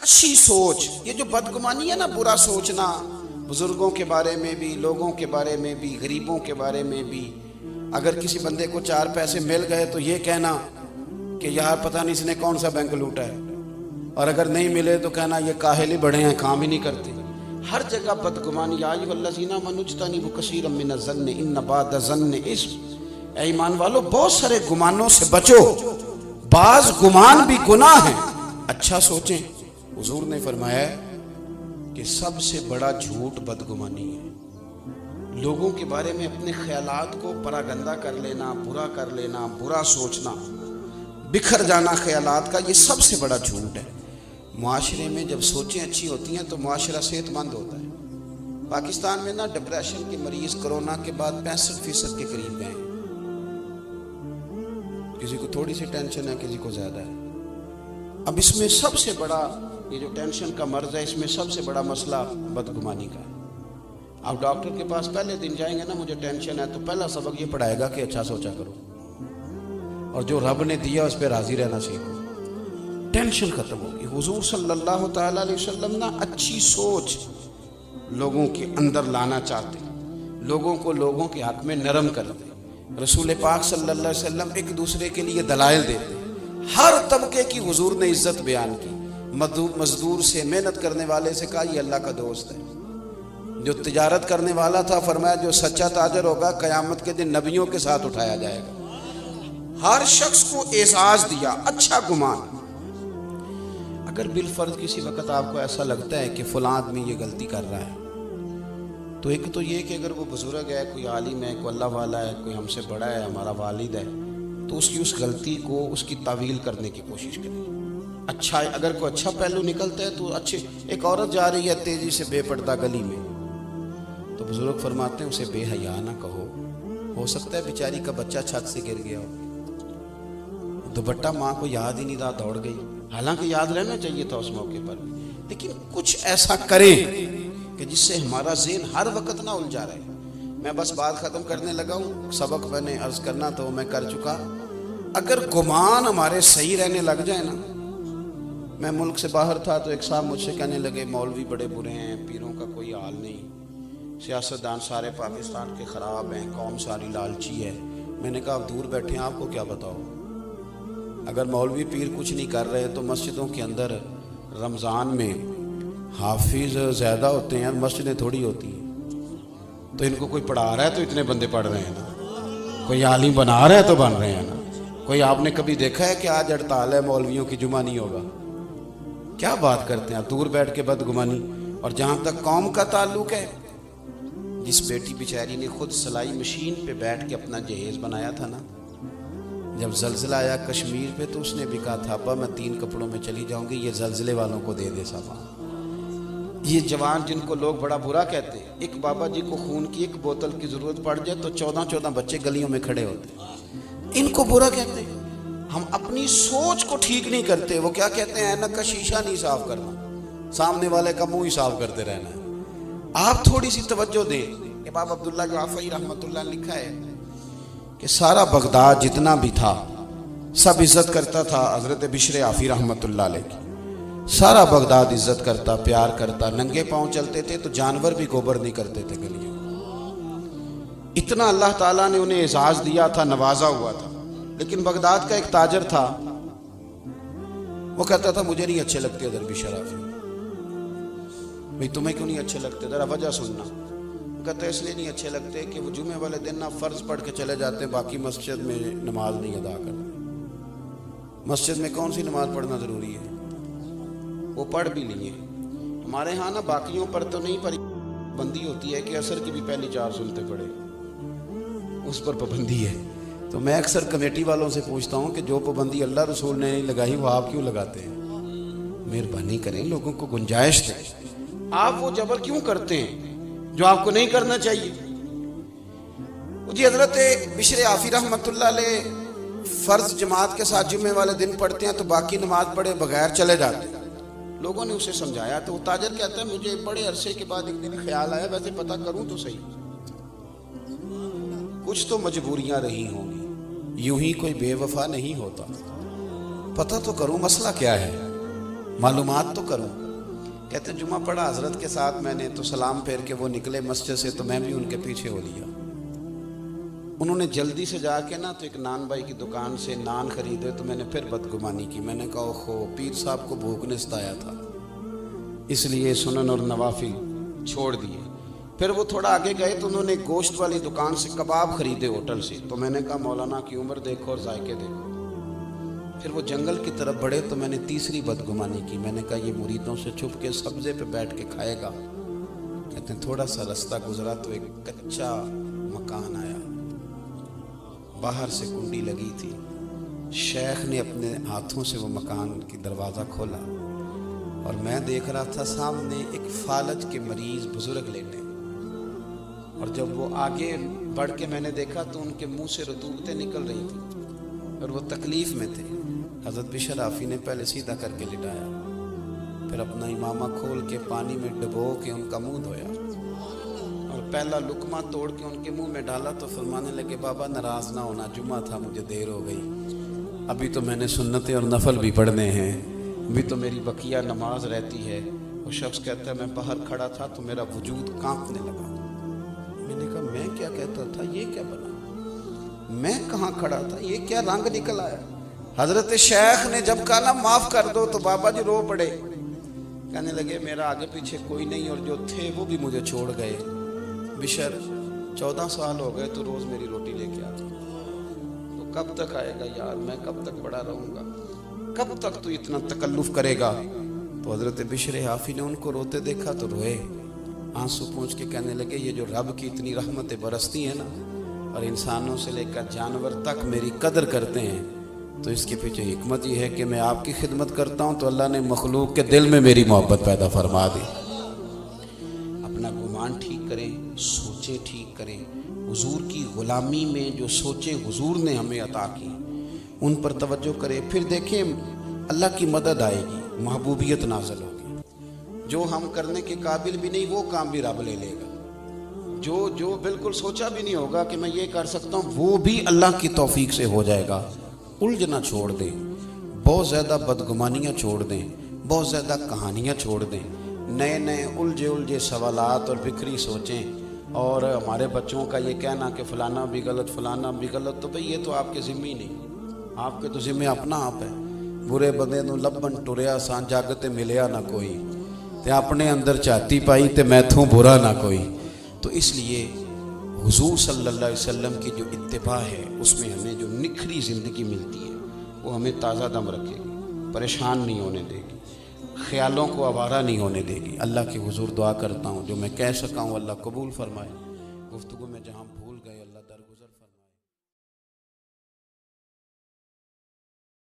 اچھی سوچ، یہ جو بدگمانی ہے نا، برا سوچنا بزرگوں کے بارے میں بھی، لوگوں کے بارے میں بھی، غریبوں کے بارے میں بھی. اگر کسی بندے کو 4 پیسے مل گئے تو یہ کہنا کہ یار پتہ نہیں اس نے کون سا بینک لوٹا ہے، اور اگر نہیں ملے تو کہنا یہ کاہل ہی بڑے ہیں، کام ہی نہیں کرتے. ہر جگہ بدگمانی. یا ایھا الذین آمنوا اجتنبوا کثیرا من الظن ان بعض الظن اثم. اے ایمان والو، بہت سارے گمانوں سے بچو، بعض گمان بھی گناہ ہیں. اچھا سوچیں. حضور نے فرمایا کہ سب سے بڑا جھوٹ بدگمانی ہے. لوگوں کے بارے میں اپنے خیالات کو پراگندہ کر لینا، برا کر لینا، برا سوچنا، بکھر جانا خیالات کا، یہ سب سے بڑا جھوٹ ہے. معاشرے میں جب سوچیں اچھی ہوتی ہیں تو معاشرہ صحت مند ہوتا ہے. پاکستان میں نا ڈپریشن کے مریض کرونا کے بعد 65% کے قریب گئے ہیں. کسی کو تھوڑی سی ٹینشن ہے، کسی کو زیادہ ہے. اب اس میں سب سے بڑا یہ جو ٹینشن کا مرض ہے، اس میں سب سے بڑا مسئلہ بدگمانی کا ہے. آپ ڈاکٹر کے پاس پہلے دن جائیں گے نا، مجھے ٹینشن ہے، تو پہلا سبق یہ پڑھائے گا کہ اچھا سوچا کرو، اور جو رب نے دیا اس پہ راضی رہنا سیکھو. ٹینشن ختم ہوگی. حضور صلی اللہ تعالیٰ علیہ وسلم نا اچھی سوچ لوگوں کے اندر لانا چاہتے، لوگوں کو لوگوں کے حق میں نرم کر دے. رسول پاک صلی اللہ علیہ وسلم ایک دوسرے کے لیے دلائل دیتے. ہر طبقے کی حضور نے عزت بیان کی. مزدور سے، محنت کرنے والے سے کہا یہ اللہ کا دوست ہے. جو تجارت کرنے والا تھا فرمایا جو سچا تاجر ہوگا قیامت کے دن نبیوں کے ساتھ اٹھایا جائے گا. ہر شخص کو اعزاز دیا، اچھا گمان. اگر بالفرض کسی وقت آپ کو ایسا لگتا ہے کہ فلاں آدمی یہ غلطی کر رہا ہے، تو ایک تو یہ کہ اگر وہ بزرگ ہے، کوئی عالم ہے، کوئی اللہ والا ہے، کوئی ہم سے بڑا ہے، ہمارا والد ہے، تو اس کی اس غلطی کو، اس کی تعویل کرنے کی کوشش کریں. اچھا، اگر کوئی اچھا پہلو نکلتا ہے تو اچھے. ایک عورت جا رہی ہے تیزی سے بے پردہ گلی میں، تو بزرگ فرماتے ہیں اسے بے حیا نہ کہو. ہو سکتا ہے بیچاری کا بچہ چھت سے گر گیا ہو، دوپٹہ ماں کو یاد ہی نہیں رہا، دوڑ گئی. حالانکہ یاد رہنا چاہیے تھا اس موقع پر، لیکن کچھ ایسا کریں کہ جس سے ہمارا ذہن ہر وقت نہ الجھا رہے. میں بس بات ختم کرنے لگا ہوں. سبق میں نے عرض کرنا تو میں کر چکا. اگر گمان ہمارے صحیح رہنے لگ جائے نا. میں ملک سے باہر تھا تو ایک صاحب مجھ سے کہنے لگے مولوی بڑے برے ہیں، پیروں کا کوئی حال نہیں، سیاستدان سارے پاکستان کے خراب ہیں، قوم ساری لالچی ہے. میں نے کہا آپ دور بیٹھے ہیں، آپ کو کیا بتاؤ. اگر مولوی پیر کچھ نہیں کر رہے تو مسجدوں کے اندر رمضان میں حافظ زیادہ ہوتے ہیں، مسجدیں تھوڑی ہوتی ہیں. تو ان کو کوئی پڑھا رہا ہے تو اتنے بندے پڑھ رہے ہیں نا، کوئی عالم بنا رہا ہے تو بن رہے ہیں نا. کوئی آپ نے کبھی دیکھا ہے کہ آج ہڑتال ہے مولویوں کی، جمعہ نہیں ہوگا؟ کیا بات کرتے ہیں آپ دور بیٹھ کے بدگمانی. اور جہاں تک قوم کا تعلق ہے، جس بیٹی بیچاری نے خود سلائی مشین پہ بیٹھ کے اپنا جہیز بنایا تھا نا، جب زلزلہ آیا کشمیر پہ تو اس نے بھی کہا تھا ابا میں 3 کپڑوں میں چلی جاؤں گی، یہ زلزلے والوں کو دے دے سامان. یہ جوان جن کو لوگ بڑا برا کہتے ہیں، ایک بابا جی کو خون کی 1 بوتل کی ضرورت پڑ جائے تو 14 بچے گلیوں میں کھڑے ہوتے ہیں. ان کو برا کہتے ہیں. ہم اپنی سوچ کو ٹھیک نہیں کرتے. وہ کیا کہتے ہیں، اینک کا شیشہ نہیں صاف کرنا، سامنے والے کا منہ ہی صاف کرتے رہنا ہے. آپ تھوڑی سی توجہ دیں. امام عبداللہ جعفری رحمۃ اللہ نے لکھا ہے کہ سارا بغداد جتنا بھی تھا سب عزت کرتا تھا حضرت بشر عافی رحمۃ اللہ علیہ کی. سارا بغداد عزت کرتا، پیار کرتا. ننگے پاؤں چلتے تھے تو جانور بھی گوبر نہیں کرتے تھے گلیوں. اتنا اللہ تعالیٰ نے انہیں اعزاز دیا تھا، نوازا ہوا تھا. لیکن بغداد کا ایک تاجر تھا، وہ کہتا تھا مجھے نہیں اچھے لگتے ادھر بشر عافی. بھئی تمہیں کیوں نہیں اچھے لگتے، ذرا وجہ سننا. کہتا ہے اس لیے نہیں اچھے لگتے کہ وہ جمعے والے دن نہ فرض پڑھ کے چلے جاتے ہیں، باقی مسجد میں نماز نہیں ادا کرتے. مسجد میں کون سی نماز پڑھنا ضروری ہے؟ وہ پڑھ بھی لیے. ہمارے ہاں نا باقیوں پر تو نہیں، پر پابندی ہوتی ہے کہ عصر کی بھی پہلی 4 سنتیں پڑھے، اس پر پابندی ہے. تو میں اکثر کمیٹی والوں سے پوچھتا ہوں کہ جو پابندی اللہ رسول نے نہیں لگائی وہ آپ کیوں لگاتے ہیں؟ مہربانی کریں، لوگوں کو گنجائش دیں. آپ وہ جبر کیوں کرتے ہیں جو آپ کو نہیں کرنا چاہیے؟ جی حضرت بشر عافی رحمۃ اللہ علیہ فرض جماعت کے ساتھ جمعے والے دن پڑھتے ہیں تو باقی نماز پڑھے بغیر چلے جاتے ہیں. لوگوں نے اسے سمجھایا تو وہ تاجر کہتا ہے مجھے بڑے عرصے کے بعد ایک دن خیال آیا ویسے پتہ کروں تو صحیح، کچھ تو مجبوریاں رہی ہوں گی، یوں ہی کوئی بے وفا نہیں ہوتا. پتہ تو کروں مسئلہ کیا ہے. معلومات تو کروں. کہتے ہیں جمعہ پڑھا حضرت کے ساتھ میں نے تو سلام پھیر کے وہ نکلے مسجد سے تو میں بھی ان کے پیچھے ہو لیا. انہوں نے جلدی سے جا کے نا تو ایک نان بھائی کی دکان سے نان خریدے تو میں نے پھر بدگمانی کی. میں نے کہا اوہو پیر صاحب کو بھوک نے ستایا تھا اس لیے سنن اور نوافل چھوڑ دیے. پھر وہ تھوڑا آگے گئے تو انہوں نے گوشت والی دکان سے کباب خریدے ہوٹل سے تو میں نے کہا مولانا کی عمر دیکھو اور ذائقے دیکھو. پھر وہ جنگل کی طرف بڑھے تو میں نے تیسری بدگمانی کی. میں نے کہا یہ مریدوں سے چھپ کے سبزے پہ بیٹھ کے کھائے گا. کہتے ہیں تھوڑا سا رستہ گزرا تو ایک کچا مکان آیا, باہر سے کنڈی لگی تھی. شیخ نے اپنے ہاتھوں سے وہ مکان کی دروازہ کھولا اور میں دیکھ رہا تھا سامنے ایک فالج کے مریض بزرگ لیٹے. اور جب وہ آگے بڑھ کے میں نے دیکھا تو ان کے منہ سے رطوبتیں نکل رہی تھیں اور وہ تکلیف میں تھے. حضرت بشر آفی نے پہلے سیدھا کر کے لٹایا, پھر اپنا امامہ کھول کے پانی میں ڈبو کے ان کا منہ دھویا اور پہلا لقمہ توڑ کے ان کے منہ میں ڈالا تو فرمانے لگے بابا ناراض نہ ہونا, جمعہ تھا مجھے دیر ہو گئی, ابھی تو میں نے سنتیں اور نفل بھی پڑھنے ہیں, ابھی تو میری بقیہ نماز رہتی ہے. وہ شخص کہتا ہے میں باہر کھڑا تھا تو میرا وجود کانپنے لگا. میں نے کہا میں کیا کہتا تھا, یہ کیا بنا, میں کہاں کھڑا تھا, یہ کیا رنگ نکل آیا. حضرت شیخ نے جب کہا نا معاف کر دو تو بابا جی رو پڑے. کہنے لگے میرا آگے پیچھے کوئی نہیں اور جو تھے وہ بھی مجھے چھوڑ گئے. بشر 14 سال ہو گئے تو روز میری روٹی لے کے آتا, تو کب تک آئے گا یار, میں کب تک بڑا رہوں گا, کب تک تو اتنا تکلف کرے گا. تو حضرت بشر حافی نے ان کو روتے دیکھا تو روئے, آنسو پونچھ کے کہنے لگے یہ جو رب کی اتنی رحمتیں برستی ہیں نا اور انسانوں سے لے کر جانور تک میری قدر کرتے ہیں تو اس کے پیچھے حکمت یہ ہے کہ میں آپ کی خدمت کرتا ہوں تو اللہ نے مخلوق کے دل میں میری محبت پیدا فرما دی. اپنا گمان ٹھیک کریں, سوچیں ٹھیک کریں. حضور کی غلامی میں جو سوچیں حضور نے ہمیں عطا کی ان پر توجہ کریں, پھر دیکھیں اللہ کی مدد آئے گی, محبوبیت نازل ہوگی. جو ہم کرنے کے قابل بھی نہیں وہ کام بھی رب لے لے گا. جو بالکل سوچا بھی نہیں ہوگا کہ میں یہ کر سکتا ہوں وہ بھی اللہ کی توفیق سے ہو جائے گا. الجھنا چھوڑ دیں, بہت زیادہ بدگمانیاں چھوڑ دیں, بہت زیادہ کہانیاں چھوڑ دیں. نئے نئے الجھے سوالات اور بکھری سوچیں. اور ہمارے بچوں کا یہ کہنا کہ فلانا بھی غلط فلانا بھی غلط, تو بھئی یہ تو آپ کے ذمہ ہی نہیں, آپ کے تو ذمہ اپنا آپ ہے. برے بندے نو لبن ٹریا سان جگ تے ملیا نہ کوئی, تے اپنے اندر چاہتی پائی تے میتھوں برا نہ کوئی. تو اس لیے حضور صلی اللہ علیہ وسلم کی جو اتباع ہے اس میں ہمیں جو نکھری زندگی ملتی ہے وہ ہمیں تازہ دم رکھے گی, پریشان نہیں ہونے دے گی, خیالوں کو آوارہ نہیں ہونے دے گی. اللہ کے حضور دعا کرتا ہوں جو میں کہہ سکا ہوں اللہ قبول فرمائے. گفتگو میں جہاں بھول گئے